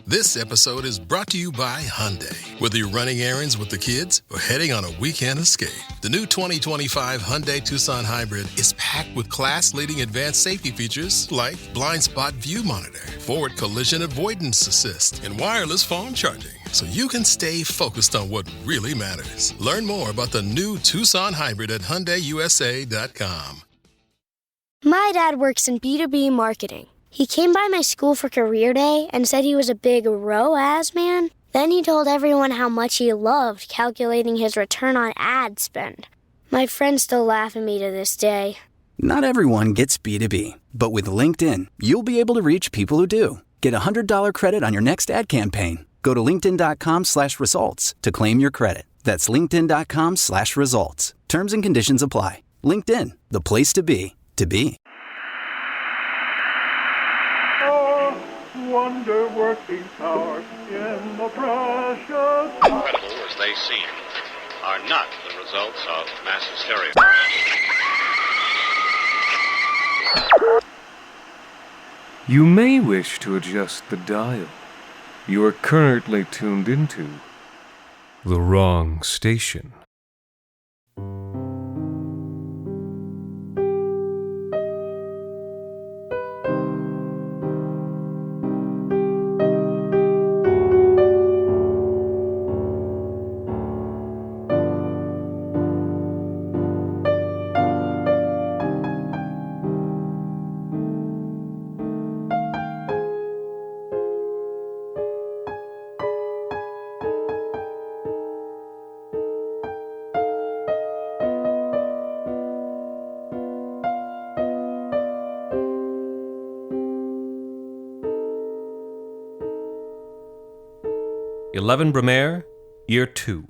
This episode is brought to you by Hyundai. Whether you're running errands with the kids or heading on a weekend escape, the new 2025 Hyundai Tucson Hybrid is packed with class-leading advanced safety features like blind spot view monitor, forward collision avoidance assist, and wireless phone charging, so you can stay focused on what really matters. Learn more about the new Tucson Hybrid at HyundaiUSA.com. My dad works in B2B marketing. He came by my school for career day and said he was a big ROAS man. Then he told everyone how much he loved calculating his return on ad spend. My friends still laugh at me to this day. Not everyone gets B2B, but with LinkedIn, you'll be able to reach people who do. Get a $100 credit on your next ad campaign. Go to linkedin.com/results to claim your credit. That's linkedin.com/results. Terms and conditions apply. LinkedIn, the place to be, to be. Wonder-working power in the precious... Incredible as they seem, are not the results of mass hysteria. You may wish to adjust the dial. You are currently tuned into the wrong station. Brumaire, Year 2.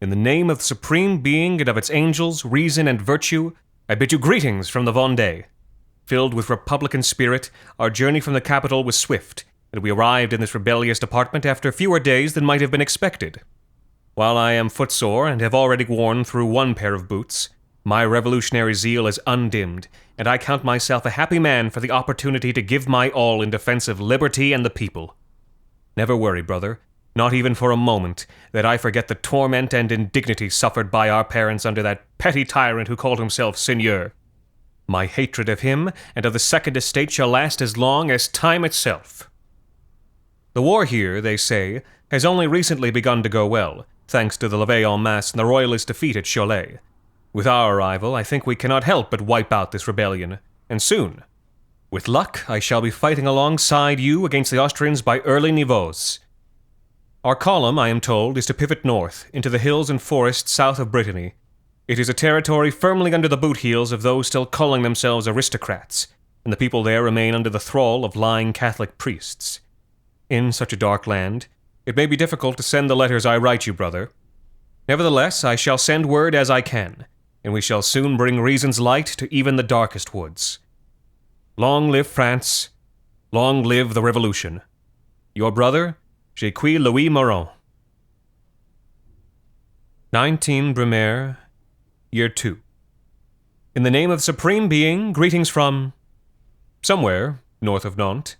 In the name of the Supreme Being and of its angels, reason, and virtue, I bid you greetings from the Vendée. Filled with republican spirit, our journey from the capital was swift, and we arrived in this rebellious department after fewer days than might have been expected. While I am footsore and have already worn through one pair of boots, my revolutionary zeal is undimmed, and I count myself a happy man for the opportunity to give my all in defense of liberty and the people. Never worry, brother. Not even for a moment, that I forget the torment and indignity suffered by our parents under that petty tyrant who called himself Seigneur. My hatred of him and of the Second Estate shall last as long as time itself. The war here, they say, has only recently begun to go well, thanks to the levée en masse and the royalist defeat at Cholet. With our arrival, I think we cannot help but wipe out this rebellion, and soon. With luck, I shall be fighting alongside you against the Austrians by early Nivelles. Our column, I am told, is to pivot north, into the hills and forests south of Brittany. It is a territory firmly under the boot heels of those still calling themselves aristocrats, and the people there remain under the thrall of lying Catholic priests. In such a dark land, it may be difficult to send the letters I write you, brother. Nevertheless, I shall send word as I can, and we shall soon bring reason's light to even the darkest woods. Long live France, long live the Revolution. Your brother, Jacques Louis Moron. 19 Brumaire, Year 2. In the name of the Supreme Being, greetings from somewhere north of Nantes.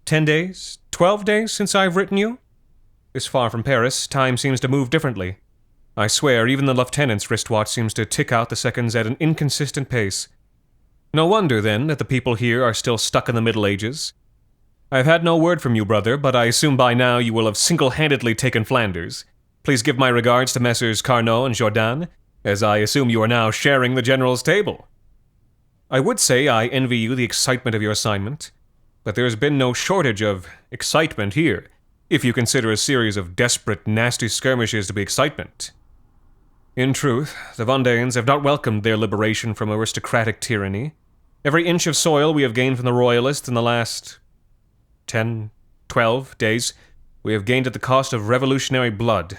10 days, 12 days since I've written you? This far from Paris, time seems to move differently. I swear, even the lieutenant's wristwatch seems to tick out the seconds at an inconsistent pace. No wonder, then, that the people here are still stuck in the Middle Ages. I have had no word from you, brother, but I assume by now you will have single-handedly taken Flanders. Please give my regards to Messrs. Carnot and Jourdan, as I assume you are now sharing the general's table. I would say I envy you the excitement of your assignment, but there has been no shortage of excitement here, if you consider a series of desperate, nasty skirmishes to be excitement. In truth, the Vendéens have not welcomed their liberation from aristocratic tyranny. Every inch of soil we have gained from the Royalists in the last 10, 12 days, we have gained at the cost of revolutionary blood.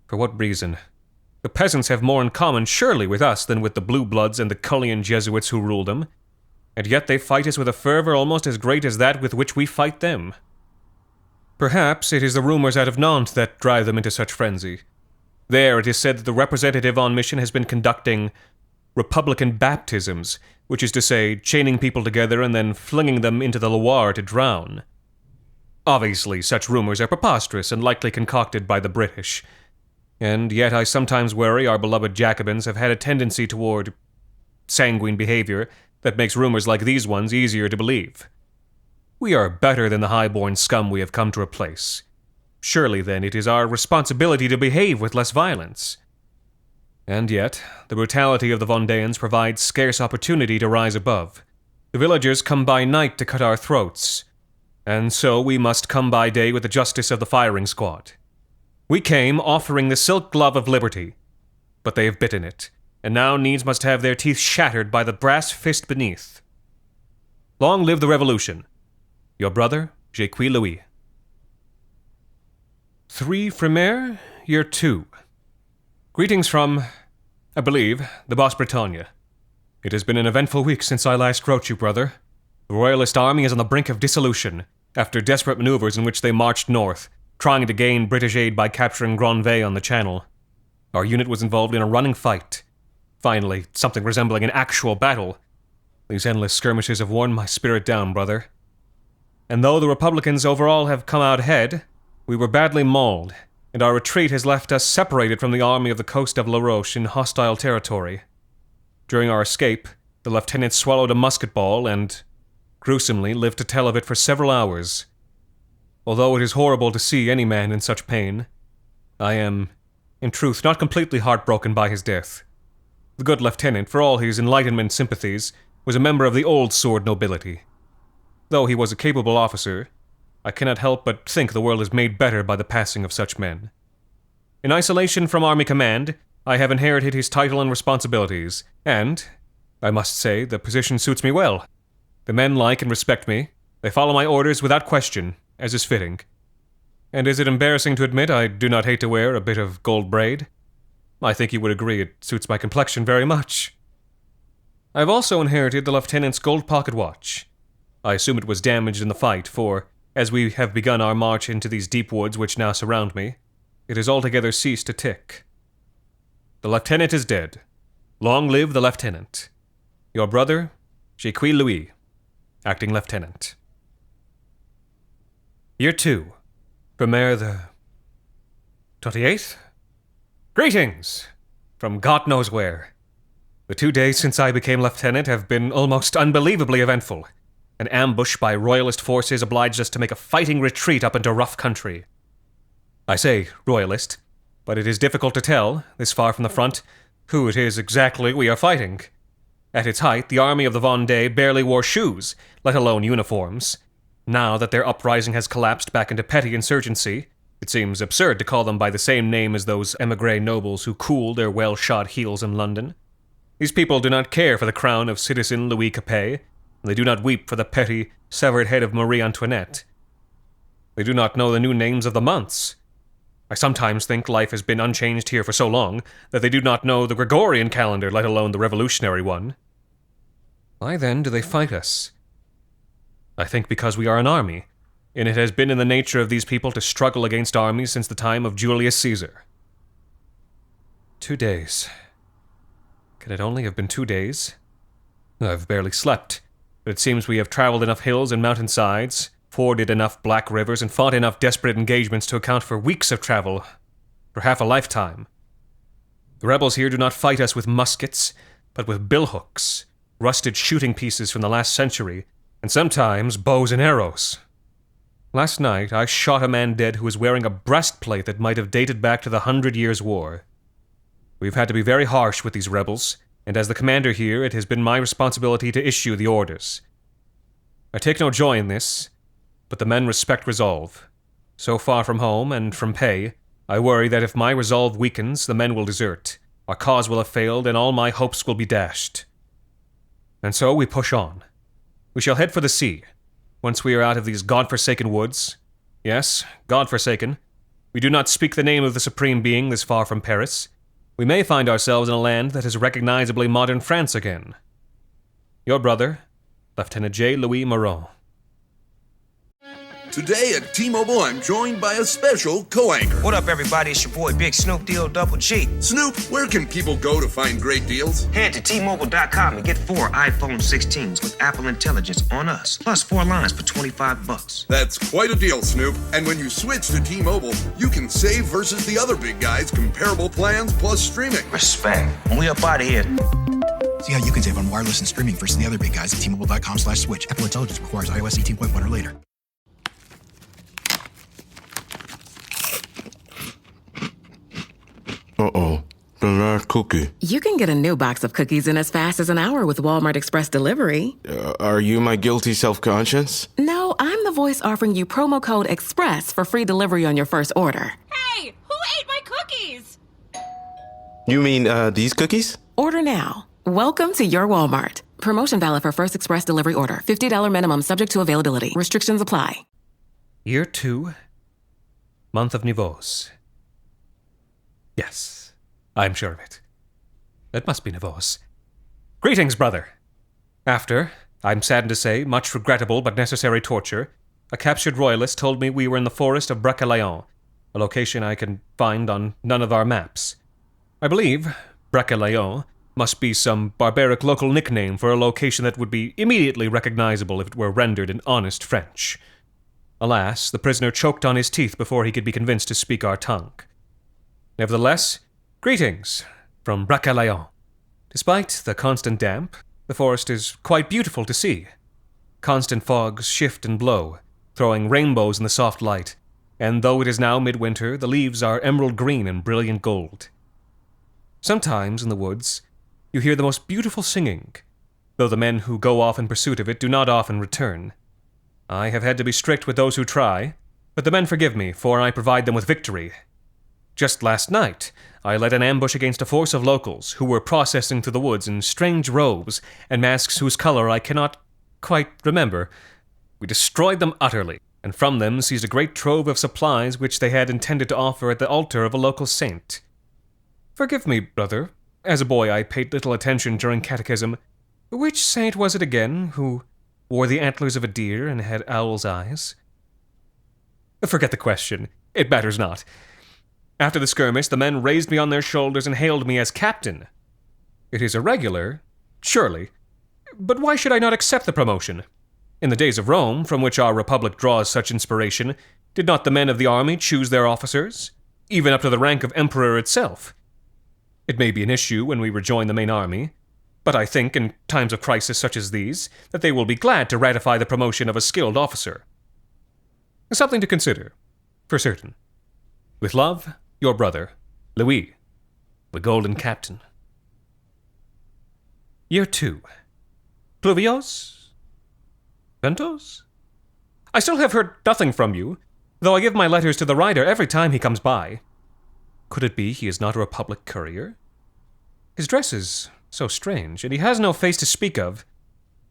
For what reason? The peasants have more in common, surely, with us than with the Blue Bloods and the Cullian Jesuits who rule them, and yet they fight us with a fervor almost as great as that with which we fight them. Perhaps it is the rumors out of Nantes that drive them into such frenzy. There it is said that the representative on mission has been conducting Republican baptisms, which is to say, chaining people together and then flinging them into the Loire to drown. Obviously, such rumors are preposterous and likely concocted by the British. And yet I sometimes worry our beloved Jacobins have had a tendency toward sanguine behavior that makes rumors like these ones easier to believe. We are better than the high-born scum we have come to replace. Surely, then, it is our responsibility to behave with less violence. And yet, the brutality of the Vendéans provides scarce opportunity to rise above. The villagers come by night to cut our throats, and so we must come by day with the justice of the firing squad. We came offering the silk glove of liberty, but they have bitten it, and now needs must have their teeth shattered by the brass fist beneath. Long live the revolution. Your brother, Jacques Louis. 3 Brumaire, Year 2. Greetings from, I believe, the Basse-Bretagne. It has been an eventful week since I last wrote you, brother. The Royalist army is on the brink of dissolution, after desperate maneuvers in which they marched north, trying to gain British aid by capturing Granville on the Channel. Our unit was involved in a running fight. Finally, something resembling an actual battle. These endless skirmishes have worn my spirit down, brother. And though the Republicans overall have come out ahead, we were badly mauled, and our retreat has left us separated from the army of the coast of La Roche in hostile territory. During our escape, the lieutenant swallowed a musket ball and, gruesomely, lived to tell of it for several hours. Although it is horrible to see any man in such pain, I am, in truth, not completely heartbroken by his death. The good lieutenant, for all his Enlightenment sympathies, was a member of the old sword nobility. Though he was a capable officer, I cannot help but think the world is made better by the passing of such men. In isolation from Army Command, I have inherited his title and responsibilities, and, I must say, the position suits me well. The men like and respect me. They follow my orders without question, as is fitting. And is it embarrassing to admit I do not hate to wear a bit of gold braid? I think you would agree it suits my complexion very much. I have also inherited the lieutenant's gold pocket watch. I assume it was damaged in the fight, for, as we have begun our march into these deep woods which now surround me, it has altogether ceased to tick. The lieutenant is dead. Long live the lieutenant. Your brother, Jacques Louis, Acting Lieutenant. Year 2. Brumaire the 28th? Greetings! From God knows where. The 2 days since I became lieutenant have been almost unbelievably eventful. An ambush by Royalist forces obliged us to make a fighting retreat up into rough country. I say Royalist, but it is difficult to tell, this far from the front, who it is exactly we are fighting. At its height, the army of the Vendée barely wore shoes, let alone uniforms. Now that their uprising has collapsed back into petty insurgency, it seems absurd to call them by the same name as those émigré nobles who cooled their well-shod heels in London. These people do not care for the crown of citizen Louis Capet, and they do not weep for the petty, severed head of Marie Antoinette. They do not know the new names of the months. I sometimes think life has been unchanged here for so long that they do not know the Gregorian calendar, let alone the revolutionary one. Why then do they fight us? I think because we are an army, and it has been in the nature of these people to struggle against armies since the time of Julius Caesar. 2 days. Can it only have been 2 days? I've barely slept, but it seems we have traveled enough hills and mountainsides, forded enough black rivers, and fought enough desperate engagements to account for weeks of travel, for half a lifetime. The rebels here do not fight us with muskets, but with billhooks, rusted shooting pieces from the last century, and sometimes bows and arrows. Last night I shot a man dead who was wearing a breastplate that might have dated back to the 100 Years' War. We've had to be very harsh with these rebels, and as the commander here, it has been my responsibility to issue the orders. I take no joy in this, but the men respect resolve. So far from home and from pay, I worry that if my resolve weakens, the men will desert, our cause will have failed, and all my hopes will be dashed. And so we push on. We shall head for the sea, once we are out of these God-forsaken woods. Yes, God-forsaken. We do not speak the name of the Supreme Being this far from Paris. We may find ourselves in a land that is recognizably modern France again. Your brother, Lieutenant J. Louis Moreau. Today at T-Mobile, I'm joined by a special co-anchor. What up, everybody? It's your boy, Big Snoop D-O-double-G. Snoop, where can people go to find great deals? Head to T-Mobile.com and get 4 iPhone 16s with Apple Intelligence on us, plus 4 lines for $25. That's quite a deal, Snoop. And when you switch to T-Mobile, you can save versus the other big guys' comparable plans plus streaming. Respect. We up out of here. See how you can save on wireless and streaming versus the other big guys at T-Mobile.com/switch. Apple Intelligence requires iOS 18.1 or later. Uh-oh. The last cookie. You can get a new box of cookies in as fast as an hour with Walmart Express Delivery. Are you my guilty self-conscience? No, I'm the voice offering you promo code EXPRESS for free delivery on your first order. Hey, who ate my cookies? You mean, these cookies? Order now. Welcome to your Walmart. Promotion valid for first express delivery order. $50 minimum subject to availability. Restrictions apply. Year 2, month of Nivose. Yes, I'm sure of it. It must be Nivose. Greetings, brother. After, I'm saddened to say, much regrettable but necessary torture, a captured royalist told me we were in the forest of Prairial, a location I can find on none of our maps. I believe Prairial must be some barbaric local nickname for a location that would be immediately recognizable if it were rendered in honest French. Alas, the prisoner choked on his teeth before he could be convinced to speak our tongue. Nevertheless, greetings from Prairial. Despite the constant damp, the forest is quite beautiful to see. Constant fogs shift and blow, throwing rainbows in the soft light, and though it is now midwinter, the leaves are emerald green and brilliant gold. Sometimes in the woods, you hear the most beautiful singing, though the men who go off in pursuit of it do not often return. I have had to be strict with those who try, but the men forgive me, for I provide them with victory. Just last night, I led an ambush against a force of locals who were processing through the woods in strange robes and masks whose color I cannot quite remember. We destroyed them utterly, and from them seized a great trove of supplies which they had intended to offer at the altar of a local saint. Forgive me, brother. As a boy, I paid little attention during catechism. Which saint was it again who wore the antlers of a deer and had owl's eyes? Forget the question. It matters not. After the skirmish, the men raised me on their shoulders and hailed me as captain. It is irregular, surely, but why should I not accept the promotion? In the days of Rome, from which our republic draws such inspiration, did not the men of the army choose their officers, even up to the rank of emperor itself? It may be an issue when we rejoin the main army, but I think, in times of crisis such as these, that they will be glad to ratify the promotion of a skilled officer. Something to consider, for certain. With love, your brother, Louis, the Golden Captain. Year 2. Pluvios? Ventos? I still have heard nothing from you, though I give my letters to the rider every time he comes by. Could it be he is not a Republic courier? His dress is so strange, and he has no face to speak of,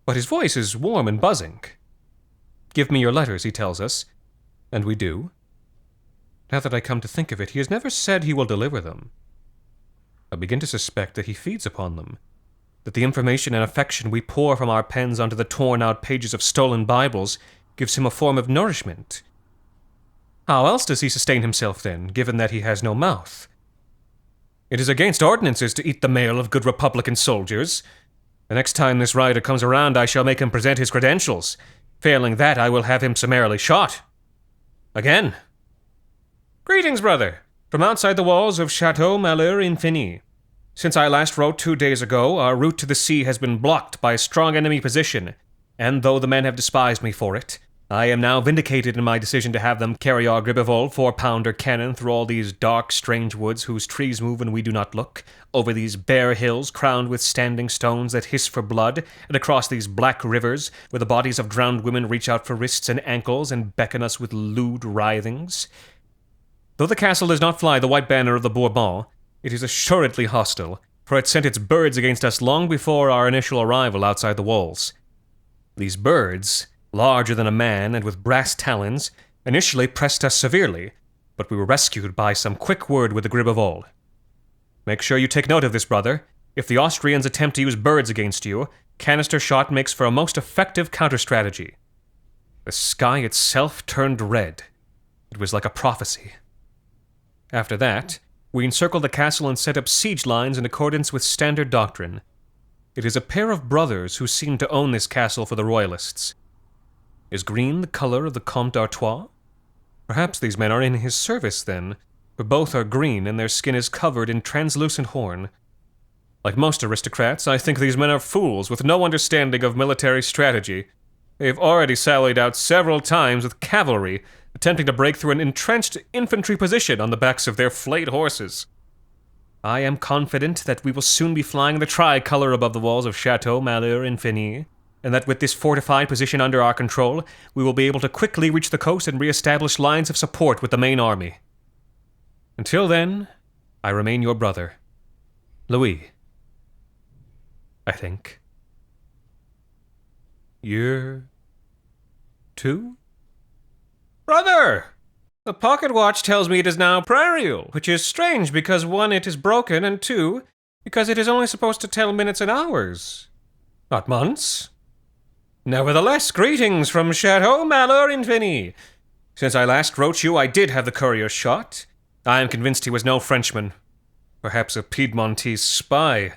but his voice is warm and buzzing. Give me your letters, he tells us, and we do. Now that I come to think of it, he has never said he will deliver them. I begin to suspect that he feeds upon them, that the information and affection we pour from our pens onto the torn-out pages of stolen Bibles gives him a form of nourishment. How else does he sustain himself, then, given that he has no mouth? It is against ordinances to eat the mail of good Republican soldiers. The next time this rider comes around, I shall make him present his credentials. Failing that, I will have him summarily shot. Again. Greetings, brother, from outside the walls of Chateau Malheur-Infini. Since I last wrote 2 days ago, our route to the sea has been blocked by a strong enemy position, and though the men have despised me for it, I am now vindicated in my decision to have them carry our Gribivol 4-pounder cannon through all these dark, strange woods whose trees move when we do not look, over these bare hills crowned with standing stones that hiss for blood, and across these black rivers where the bodies of drowned women reach out for wrists and ankles and beckon us with lewd writhings. Though the castle does not fly the white banner of the Bourbon, it is assuredly hostile, for it sent its birds against us long before our initial arrival outside the walls. These birds, larger than a man and with brass talons, initially pressed us severely, but we were rescued by some quick word with the Gribivol. Make sure you take note of this, brother. If the Austrians attempt to use birds against you, canister shot makes for a most effective counter-strategy. The sky itself turned red. It was like a prophecy. After that, we encircled the castle and set up siege lines in accordance with standard doctrine. It is a pair of brothers who seem to own this castle for the royalists. Is green the color of the Comte d'Artois? Perhaps these men are in his service, then, for both are green and their skin is covered in translucent horn. Like most aristocrats, I think these men are fools with no understanding of military strategy. They have already sallied out several times with cavalry, attempting to break through an entrenched infantry position on the backs of their flayed horses. I am confident that we will soon be flying the tricolor above the walls of Chateau Malheur-Infini, and that with this fortified position under our control, we will be able to quickly reach the coast and re-establish lines of support with the main army. Until then, I remain your brother, Louis, I think. Year 2? Brother! The pocket watch tells me it is now Prairial, which is strange because 1, it is broken, and 2, because it is only supposed to tell minutes and hours, not months. Nevertheless, greetings from Chateau Malheur-Infini. Since I last wrote you, I did have the courier shot. I am convinced he was no Frenchman. Perhaps a Piedmontese spy.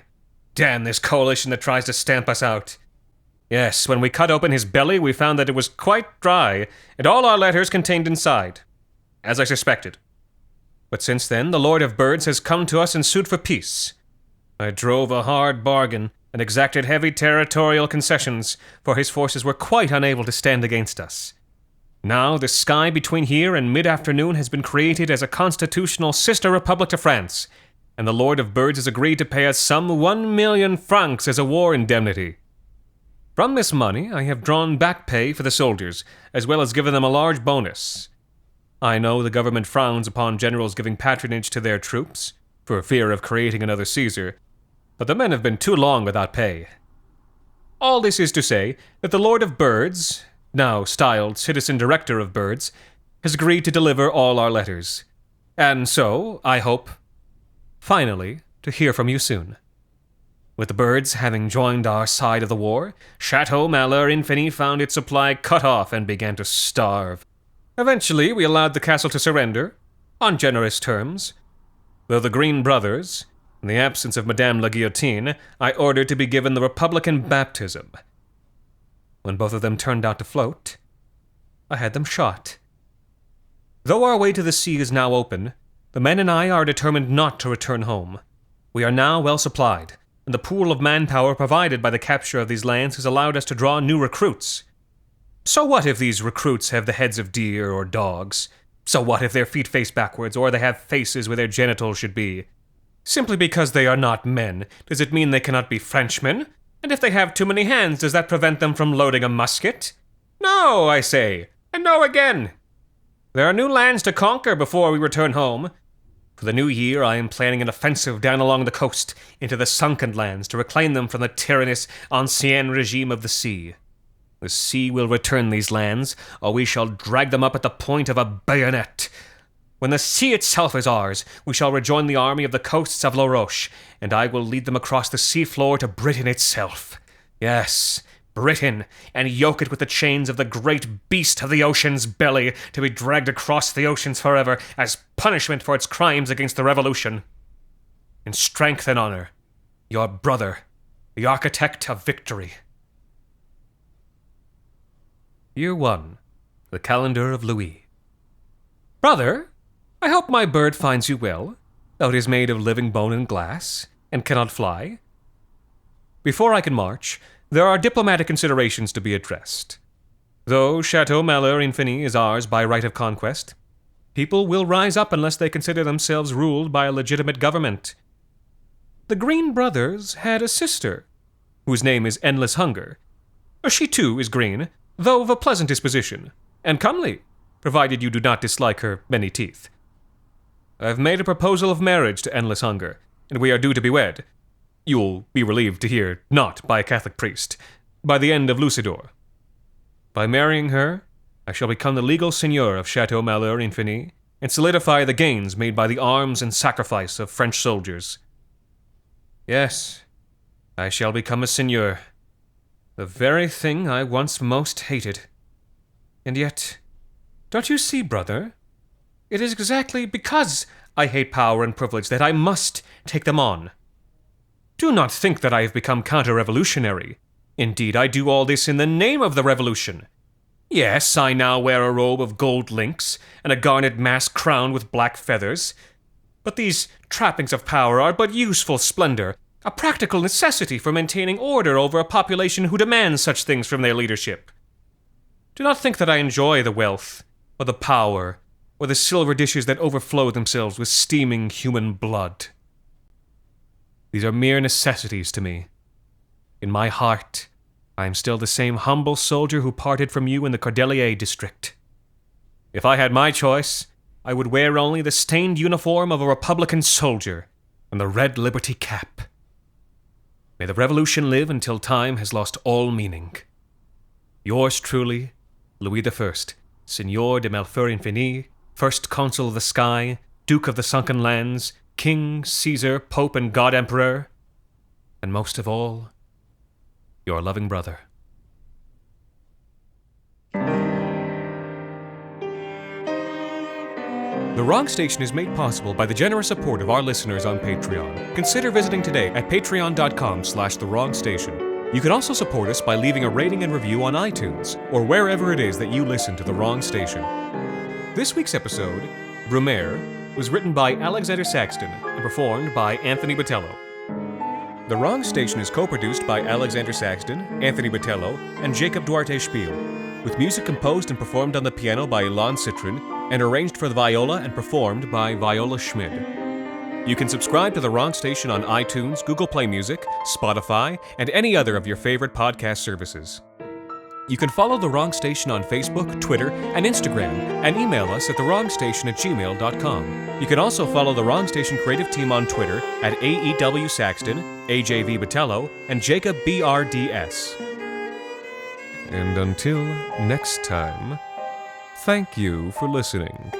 Damn this coalition that tries to stamp us out. Yes, when we cut open his belly, we found that it was quite dry, and all our letters contained inside, as I suspected. But since then, the Lord of Birds has come to us and sued for peace. I drove a hard bargain and exacted heavy territorial concessions, for his forces were quite unable to stand against us. Now, the sky between here and mid-afternoon has been created as a constitutional sister republic to France, and the Lord of Birds has agreed to pay us some 1,000,000 francs as a war indemnity. From this money, I have drawn back pay for the soldiers, as well as given them a large bonus. I know the government frowns upon generals giving patronage to their troops, for fear of creating another Caesar, but the men have been too long without pay. All this is to say that the Lord of Birds, now styled Citizen Director of Birds, has agreed to deliver all our letters. And so, I hope, finally, to hear from you soon. With the Birds having joined our side of the war, Chateau Malheur-Infini found its supply cut off and began to starve. Eventually, we allowed the castle to surrender, on generous terms, though the Green Brothers, in the absence of Madame la Guillotine, I ordered to be given the Republican baptism. When both of them turned out to float, I had them shot. Though our way to the sea is now open, the men and I are determined not to return home. We are now well supplied, and the pool of manpower provided by the capture of these lands has allowed us to draw new recruits. So what if these recruits have the heads of deer or dogs? So what if their feet face backwards, or they have faces where their genitals should be? Simply because they are not men, does it mean they cannot be Frenchmen? And if they have too many hands, does that prevent them from loading a musket? No, I say, and no again. There are new lands to conquer before we return home. For the new year, I am planning an offensive down along the coast into the sunken lands to reclaim them from the tyrannous ancien regime of the sea. The sea will return these lands, or we shall drag them up at the point of a bayonet. When the sea itself is ours, we shall rejoin the army of the coasts of La Roche, and I will lead them across the seafloor to Britain itself. Yes, Britain, and yoke it with the chains of the great beast of the ocean's belly, to be dragged across the oceans forever as punishment for its crimes against the Revolution. In strength and honor, your brother, the architect of victory. Year 1, the calendar of Louis. Brother, I hope my bird finds you well, though it is made of living bone and glass, and cannot fly. Before I can march, there are diplomatic considerations to be addressed. Though Chateau Malheur-Infini is ours by right of conquest, people will rise up unless they consider themselves ruled by a legitimate government. The Green Brothers had a sister, whose name is Endless Hunger. She too is green, though of a pleasant disposition, and comely, provided you do not dislike her many teeth. I've made a proposal of marriage to Endless Hunger, and we are due to be wed. You'll be relieved to hear not by a Catholic priest, by the end of Lucidor. By marrying her, I shall become the legal seigneur of Chateau Malheur-Infini, and solidify the gains made by the arms and sacrifice of French soldiers. Yes, I shall become a seigneur. The very thing I once most hated. And yet, don't you see, brother? It is exactly because I hate power and privilege that I must take them on. Do not think that I have become counter-revolutionary. Indeed, I do all this in the name of the revolution. Yes, I now wear a robe of gold links and a garnet mask crowned with black feathers. But these trappings of power are but useful splendor, a practical necessity for maintaining order over a population who demands such things from their leadership. Do not think that I enjoy the wealth, or the power, or the silver dishes that overflow themselves with steaming human blood. These are mere necessities to me. In my heart, I am still the same humble soldier who parted from you in the Cordelier district. If I had my choice, I would wear only the stained uniform of a Republican soldier and the red liberty cap. May the revolution live until time has lost all meaning. Yours truly, Louis I, Seigneur de Malheur-Infini, First Consul of the Sky, Duke of the Sunken Lands, King, Caesar, Pope, and God Emperor, and most of all, your loving brother. The Wrong Station is made possible by the generous support of our listeners on Patreon. Consider visiting today at patreon.com/thewrongstation. You can also support us by leaving a rating and review on iTunes, or wherever it is that you listen to The Wrong Station. This week's episode, Brumaire, was written by Alexander Saxton and performed by Anthony Botello. The Wrong Station is co-produced by Alexander Saxton, Anthony Botello, and Jacob Duarte Spiel, with music composed and performed on the piano by Ilan Citrin and arranged for the viola and performed by Viola Schmid. You can subscribe to The Wrong Station on iTunes, Google Play Music, Spotify, and any other of your favorite podcast services. You can follow The Wrong Station on Facebook, Twitter, and Instagram, and email us at thewrongstation@gmail.com. You can also follow The Wrong Station creative team on Twitter at AEW Saxton, AJV Botello, and Jacob BRDS. And until next time, thank you for listening.